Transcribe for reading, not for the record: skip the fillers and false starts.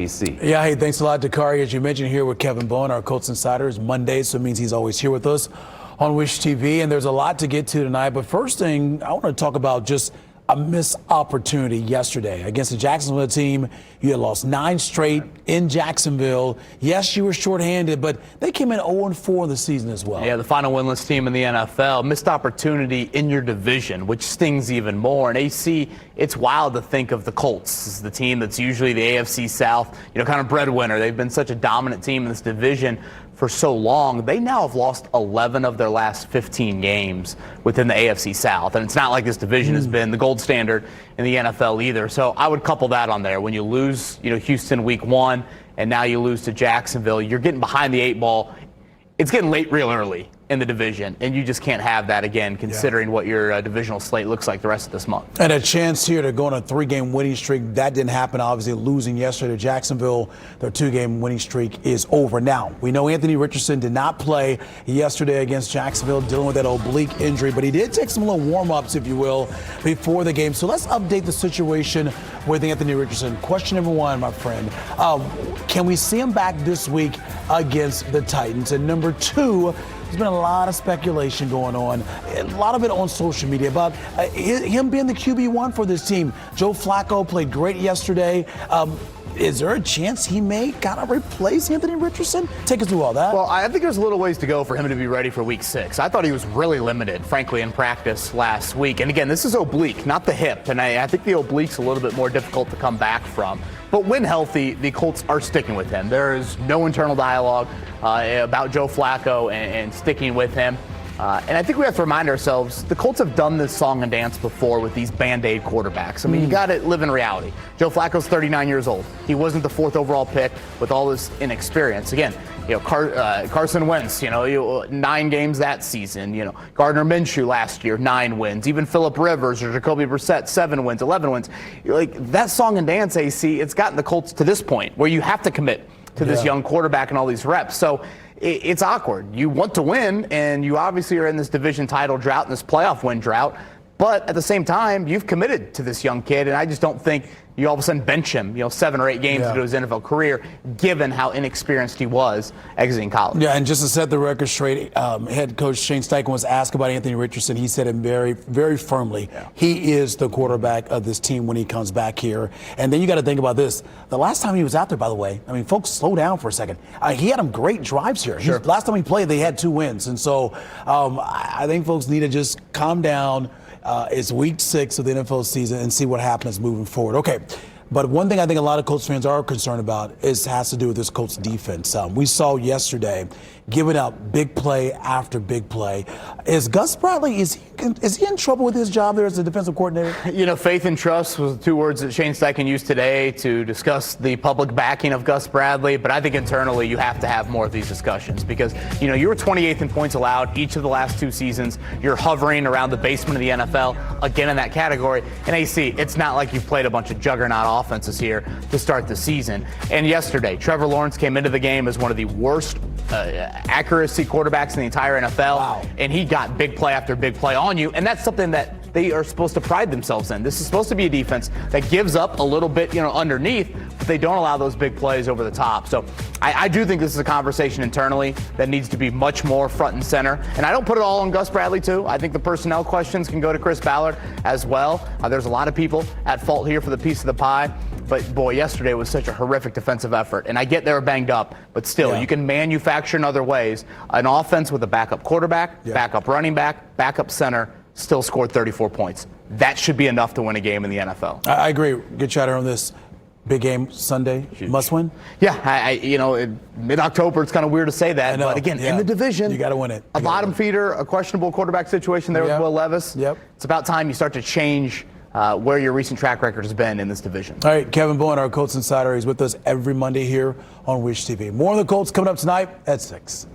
DC. Yeah, hey, thanks a lot, Dakari. As you mentioned, here with Kevin Bowen, our Colts Insider. It's Monday, so it means he's always here with us on Wish TV. And there's a lot to get to tonight. But first thing, I want to talk about just a missed opportunity yesterday against the Jacksonville team. You had lost 9 straight in Jacksonville. Yes, you were shorthanded, but they came in 0-4 in the season as well. Yeah, the final winless team in the NFL. Missed opportunity in your division, which stings even more. And AC, it's wild to think of the Colts as the team that's usually the AFC South, kind of breadwinner. They've been such a dominant team in this division for so long. They now have lost 11 of their last 15 games within the AFC South. And it's not like this division has been the gold standard in the NFL either. So I would couple that on there. When you lose, Houston week 1, and now you lose to Jacksonville, you're getting behind the 8 ball. It's getting late real early in the division, and you just can't have that again, considering what your divisional slate looks like the rest of this month. And a chance here to go on a 3-game winning streak. That didn't happen, obviously, losing yesterday to Jacksonville. Their 2-game winning streak is over. Now, we know Anthony Richardson did not play yesterday against Jacksonville, dealing with that oblique injury, but he did take some little warm-ups, if you will, before the game. So let's update the situation with Anthony Richardson. Question number 1, my friend, can we see him back this week against the Titans? And number 2, there's been a lot of speculation going on, a lot of it on social media about him being the QB1 for this team. Joe Flacco played great yesterday. Is there a chance he may kind of replace Anthony Richardson? Take us through all that. Well, I think there's a little ways to go for him to be ready for week 6. I thought he was really limited, frankly, in practice last week. And again, this is oblique, not the hip. And I think the oblique's a little bit more difficult to come back from. But when healthy, the Colts are sticking with him. There is no internal dialogue about Joe Flacco and sticking with him. And I think we have to remind ourselves, the Colts have done this song and dance before with these Band-Aid quarterbacks. I mean, you got to live in reality. Joe Flacco's 39 years old. He wasn't the 4th overall pick with all this inexperience. Again, Carson Wentz, 9 games that season. Gardner Minshew last year, 9 wins. Even Phillip Rivers or Jacoby Brissett, 7 wins, 11 wins. That song and dance, AC, it's gotten the Colts to this point where you have to commit to this young quarterback and all these reps. So it's awkward. You want to win, and you obviously are in this division title drought and this playoff win drought. But at the same time, you've committed to this young kid, and I just don't think you all of a sudden bench him, 7 or 8 games into his NFL career, given how inexperienced he was exiting college. Yeah, and just to set the record straight, head coach Shane Steichen was asked about Anthony Richardson. He said it very, very firmly. He is the quarterback of this team when he comes back here. And then you got to think about this. The last time he was out there, by the way, I mean, folks, slow down for a second. He had some great drives here. Sure. Last time he played, they had 2 wins. And so I think folks need to just calm down. It's week 6 of the NFL season and see what happens moving forward. Okay, but one thing I think a lot of Colts fans are concerned about has to do with this Colts defense. We saw yesterday giving up big play after big play. Is Gus Bradley, is he in trouble with his job there as the defensive coordinator? Faith and trust was the 2 words that Shane Steichen used today to discuss the public backing of Gus Bradley. But I think internally you have to have more of these discussions because, you were 28th in points allowed each of the last 2 seasons. You're hovering around the basement of the NFL, again in that category. And AC, it's not like you've played a bunch of juggernaut offenses here to start the season. And yesterday, Trevor Lawrence came into the game as one of the worst accuracy quarterbacks in the entire NFL. Wow. And he got big play after big play on you. And that's something that they are supposed to pride themselves in. This is supposed to be a defense that gives up a little bit, underneath, but they don't allow those big plays over the top. So I do think this is a conversation internally that needs to be much more front and center. And I don't put it all on Gus Bradley, too. I think the personnel questions can go to Chris Ballard as well. There's a lot of people at fault here for the piece of the pie. But, boy, yesterday was such a horrific defensive effort. And I get they were banged up, but still, you can manufacture in other ways. An offense with a backup quarterback, backup running back, backup center, still scored 34 points. That should be enough to win a game in the NFL. I agree. Good chatter on this. Big game Sunday, must win? Yeah, mid-October, it's kind of weird to say that. But again, in the division, you got to win it. A bottom feeder, a questionable quarterback situation there with Will Levis. Yep. It's about time you start to change where your recent track record has been in this division. All right, Kevin Bowen, our Colts Insider. He's with us every Monday here on Wish TV. More on the Colts coming up tonight at 6.